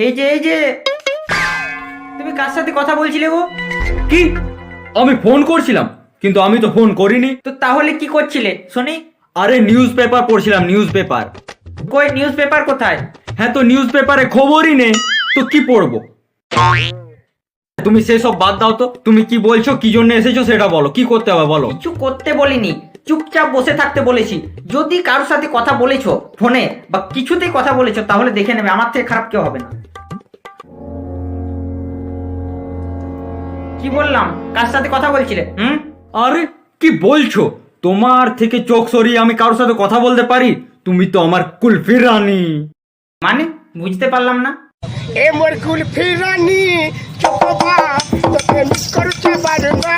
এই যে তুমি কার সাথে কথা বলছিলে গো? কি? আমি ফোন করছিলাম, কিন্তু আমি তো ফোন করিনি। তো তাহলে কি করছিলে শুনি? আরে নিউজ পেপার পড়ছিলাম, নিউজ পেপার। কই নিউজ পেপার কোথায়? হ্যাঁ, তো নিউজ পেপারে খবরই নেই, তো কি পড়বো? তুমি সেসব বাদ দাও তো, তুমি কি বলছো, কি জন্য এসেছো সেটা বলো, কি করতে হবে বলো। কিছু করতে বলিনি, চুপচাপ বসে থাকতে বলেছি। যদি কারোর সাথে কথা বলেছো ফোনে বা কিছুতেই কথা বলেছো তাহলে দেখে নেবে, আমার থেকে খারাপ কেউ হবে না। কি বললাম? কার সাথে কথা বলছিলে? আরে কি বলছো? তোমার থেকে চোখ সরিয়ে আমি কারোর সাথে কথা বলতে পারি? তুমি তো আমার কুলফি রানী। মানে বুঝতে পারলাম না। এ মোর কুলফি রানী চোপা তোকে মিস করতে পারবা।